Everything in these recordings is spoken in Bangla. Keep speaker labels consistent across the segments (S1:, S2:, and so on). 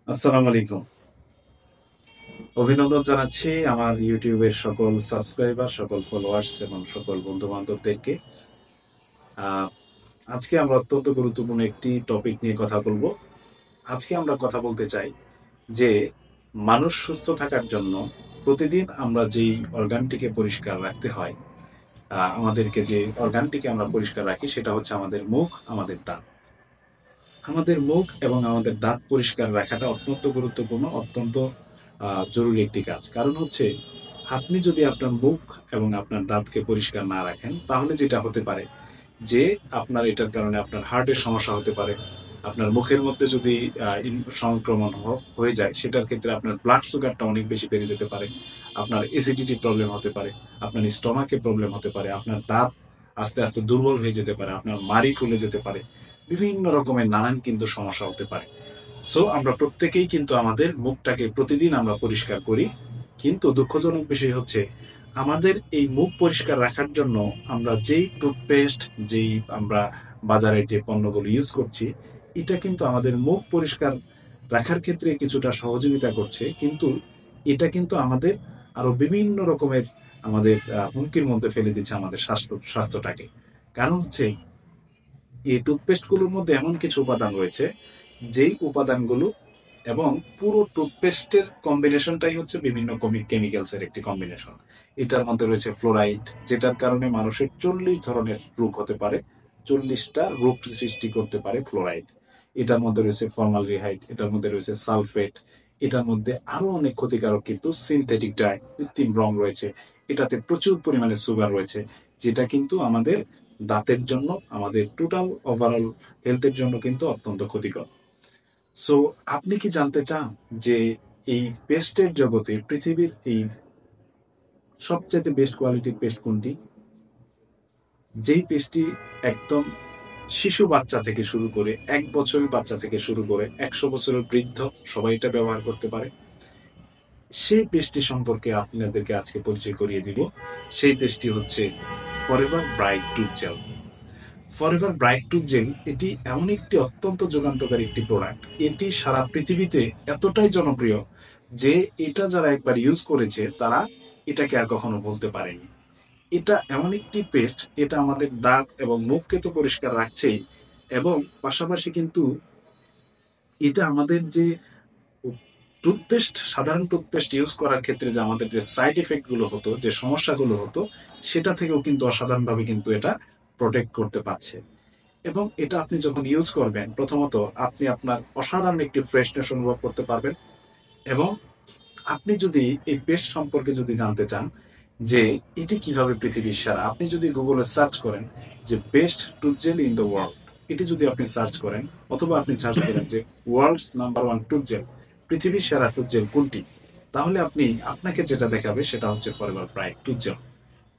S1: আসসালামু আলাইকুম। অভিনন্দন জানাচ্ছি আমার ইউটিউবের সকল সাবস্ক্রাইবার, সকল ফলোয়ার্স এবং সকল বন্ধু-বান্ধবদেরকে। আ আজকে আমরা অত্যন্ত গুরুত্বপূর্ণ একটি টপিক নিয়ে কথা বলব। আজকে আমরা কথা বলতে চাই যে মানুষ সুস্থ থাকার জন্য প্রতিদিন আমরা যেই অর্গানটিকে পরিষ্কার রাখতে হয়, আমাদেরকে যে অর্গানটিকে আমরা পরিষ্কার রাখি সেটা হচ্ছে আমাদের মুখ, আমাদের দাঁত। আমাদের মুখ এবং আমাদের দাঁত পরিষ্কার রাখাটা অত্যন্ত গুরুত্বপূর্ণ, অত্যন্ত জরুরি একটি কাজ। কারণ হচ্ছে আপনি যদি আপনার মুখ এবং আপনার দাঁতকে পরিষ্কার না রাখেন তাহলে যেটা হতে পারে যে আপনার এটার কারণে আপনার হার্টের সমস্যা হতে পারে। আপনার মুখের মধ্যে যদি সংক্রমণ হয়ে যায় সেটার ক্ষেত্রে আপনার ব্লাড সুগারটা অনেক বেশি বেড়ে যেতে পারে। আপনার অ্যাসিডিটি প্রবলেম হতে পারে, আপনার স্টমাকে প্রবলেম হতে পারে, আপনার দাঁত আস্তে আস্তে দুর্বল হয়ে যেতে পারে, আপনার মাড়ি ফুলে যেতে পারে, বিভিন্ন রকমের নানান কিন্তু সমস্যা হতে পারে। সো আমরা প্রত্যেকেই কিন্তু আমাদের মুখটাকে প্রতিদিন আমরা পরিষ্কার করি, কিন্তু দুঃখজনক বিষয় হচ্ছে আমাদের এই মুখ পরিষ্কার রাখার জন্য আমরা যেই টুথপেস্ট, যেই আমরা বাজারের যে পণ্যগুলো ইউজ করছি, এটা কিন্তু আমাদের মুখ পরিষ্কার রাখার ক্ষেত্রে কিছুটা সহযোগিতা করছে, কিন্তু এটা কিন্তু আমাদের আরো বিভিন্ন রকমের আমাদের হুমকির মধ্যে ফেলে দিচ্ছে আমাদের স্বাস্থ্যটাকে। কারণ হচ্ছে এই টুথপেস্ট গুলোর মধ্যে এমন কিছু উপাদান রয়েছে যেই উপাদানগুলো এবং পুরো টুথপেস্টের কম্বিনেশনটাই হচ্ছে বিভিন্ন কেমিক্যালস এর একটি কম্বিনেশন। এটার মধ্যে রয়েছে ফ্লোরাইড, যেটার কারণে মানুষের 40 ধরনের রোগ হতে পারে, 40টা রোগ সৃষ্টি করতে পারে ফ্লোরাইড। এটার মধ্যে রয়েছে ফর্মালডিহাইড, এটার মধ্যে রয়েছে সালফেট, এটার মধ্যে আরো অনেক ক্ষতিকারক কিন্তু সিনথেটিক ডাই, কৃত্রিম রং রয়েছে। এটাতে প্রচুর পরিমাণে সুগার রয়েছে, যেটা কিন্তু আমাদের দাঁতের জন্য, আমাদের টোটাল ওভারঅল হেলথের জন্য কিন্তু অত্যন্ত ক্ষতিকর। সো আপনি কি জানতে চান যে এই পেস্টের জগতে পৃথিবীর এই সবচেয়ে বেস্ট কোয়ালিটির পেস্ট কোনটি? যেই পেস্টটি একদম শিশু বাচ্চা থেকে শুরু করে, 1 বছরের বাচ্চা থেকে শুরু করে 100 বছরের বৃদ্ধ সবাই এটা ব্যবহার করতে পারে। সেই পেস্টটি সম্পর্কে আপনাদেরকে আজকে পরিচয় করিয়ে দিব। সেই পেস্টটি হচ্ছে forever bright tooth gel. Forever bright tooth gel এটি এমন একটি অত্যন্ত যুগান্তকারী একটি প্রোডাক্ট। এটি সারা পৃথিবীতে এতটাই জনপ্রিয় যে এটা যারা একবার ইউজ করেছে তারা এটাকে আর কখনো বলতে পারেনি। এটা এমন একটি পেস্ট, এটা আমাদের দাঁত এবং মুখকে তো পরিষ্কার রাখছেই, এবং পাশাপাশি কিন্তু এটা আমাদের যে টুথপেস্ট, সাধারণ টুথপেস্ট ইউজ করার ক্ষেত্রে যে আমাদের যে সাইড এফেক্ট গুলো হতো, যে সমস্যাগুলো হতো, সেটা থেকেও কিন্তু অসাধারণভাবে কিন্তু এটা প্রোটেক্ট করতে পারছে। এবং এটা আপনি যখন ইউজ করবেন, প্রথমত আপনি আপনার অসাধারণ একটি ফ্রেশনেস অনুভব করতে পারবেন। এবং আপনি যদি এই পেস্ট সম্পর্কে যদি জানতে চান যে এটি কিভাবে পৃথিবীর সেরা, আপনি যদি গুগলে সার্চ করেন যে best tooth gel in the world, এটি যদি আপনি সার্চ করেন, অথবা আপনি সার্চ করেন যে ওয়ার্ল্ডস নাম্বার 1 টুথ জেল, পৃথিবীর সেরা টুথ জেল কোনটি, তাহলে আপনাকে যেটা দেখাবে সেটা হচ্ছে ফরএভার ব্রাইট টুথ জেল।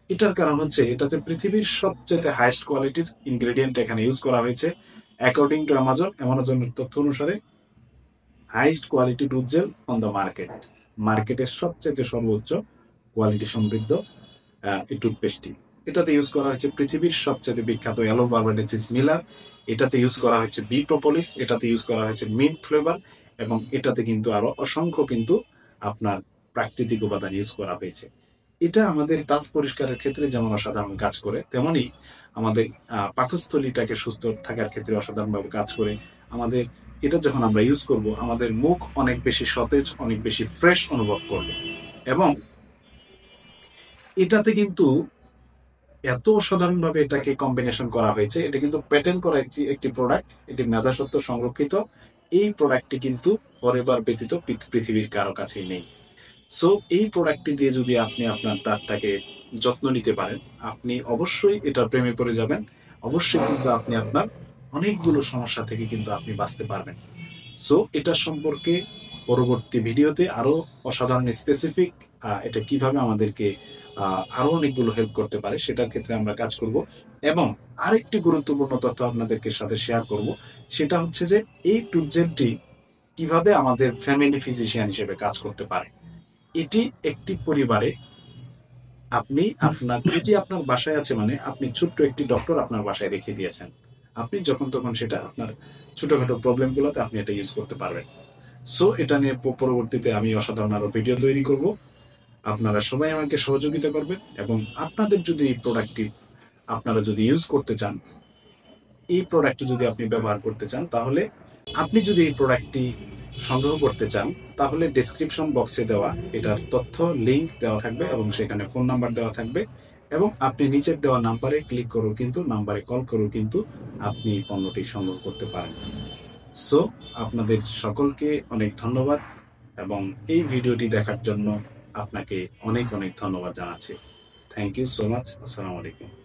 S1: এটার কারণ হচ্ছে এটাতে পৃথিবীর সবচেয়ে হাইস্ট কোয়ালিটির ইনগ্রেডিয়েন্ট এখানে ইউজ করা হয়েছে। অ্যাকর্ডিং টু অ্যামাজনের তথ্য অনুসারে highest quality tooth gel on the market, মার্কেটের সবচেয়ে সর্বোচ্চ কোয়ালিটি সমৃদ্ধ এই টুথপেস্টটি। এটাতে ইউজ করা হয়েছে পৃথিবীর সবচেয়ে বিখ্যাত অ্যালো বার্বাডেন্সিস মিলার, এটাতে ইউজ করা হয়েছে বি প্রোপোলিস, এটাতে ইউজ করা হয়েছে মিন্ট ফ্লেভার, এবং এটাতে কিন্তু আরো অসংখ্য কিন্তু আপনার প্রাকৃতিক উপাদান ইউজ করা হয়েছে। এটা আমাদের দাঁত পরিষ্কারের ক্ষেত্রে যেমন অসাধারণ কাজ করে, তেমনি আমাদের পাকস্থলীটাকে সুস্থ থাকার ক্ষেত্রে অসাধারণভাবে কাজ করে। আমাদের এটা যখন আমরা ইউজ করব, আমাদের মুখ অনেক বেশি সতেজ, অনেক বেশি ফ্রেশ অনুভব করবে। এবং এটাতে কিন্তু এত অসাধারণভাবে এটাকে কম্বিনেশন করা হয়েছে, এটা কিন্তু প্যাটেন্ট করা একটি একটি প্রোডাক্ট, এটি মেধাসত্ব সংরক্ষিত। এই প্রোডাক্টটি কিন্তু ফরএভার ব্যতীত পৃথিবীর কারো কাছেই নেই। সো এই প্রোডাক্টটি দিয়ে যদি আপনি আপনার দাঁতটাকে যত্ন নিতে পারেন, আপনি অবশ্যই এটার প্রেমে পড়ে যাবেন। অবশ্যই কিন্তু আপনি আপনার অনেকগুলো সমস্যা থেকে কিন্তু আপনি বাঁচতে পারবেন। সো এটা সম্পর্কে পরবর্তী ভিডিওতে আরো অসাধারণ স্পেসিফিক এটা কিভাবে আমাদেরকে আরো অনেকগুলো হেল্প করতে পারে সেটার ক্ষেত্রে আমরা কাজ করব। এবং আরেকটি গুরুত্বপূর্ণ তথ্য আপনাদেরকে সাথে শেয়ার করব, সেটা হচ্ছে যে এই টুথজেলটি কিভাবে আমাদের ফ্যামিলি ফিজিশিয়ান হিসেবে কাজ করতে পারে। এটি একটি পরিবারে এটি আপনার বাসায় আছে, মানে আপনি ছোট্ট একটি ডক্টর আপনার বাসায় রেখে দিয়েছেন। আপনি যখন তখন সেটা আপনার ছোটখাটো প্রবলেম গুলোতে আপনি এটা ইউজ করতে পারবেন। সো এটা নিয়ে পরবর্তীতে আমি অসাধারণ আরো ভিডিও তৈরি করব। আপনারা সবাই আমাকে সহযোগিতা করবেন এবং আপনাদের যদি এই প্রোডাক্টটি আপনারা যদি ইউজ করতে চান, এই প্রোডাক্টটি যদি আপনি ব্যবহার করতে চান, তাহলে আপনি যদি এই প্রোডাক্টটি সংগ্রহ করতে চান, তাহলে ডেসক্রিপশন বক্সে দেওয়া এটার তথ্য লিংক দেওয়া থাকবে এবং সেখানে ফোন নাম্বার দেওয়া থাকবে এবং আপনি নিচের দেওয়া নাম্বারে ক্লিক করেও কিন্তু নাম্বারে কল করেও কিন্তু আপনি এই পণ্যটি সংগ্রহ করতে পারেন। সো আপনাদের সকলকে অনেক ধন্যবাদ এবং এই ভিডিওটি দেখার জন্য আপনাকে অনেক অনেক ধন্যবাদ জানাচ্ছি। Thank you so much. আসসালামু আলাইকুম।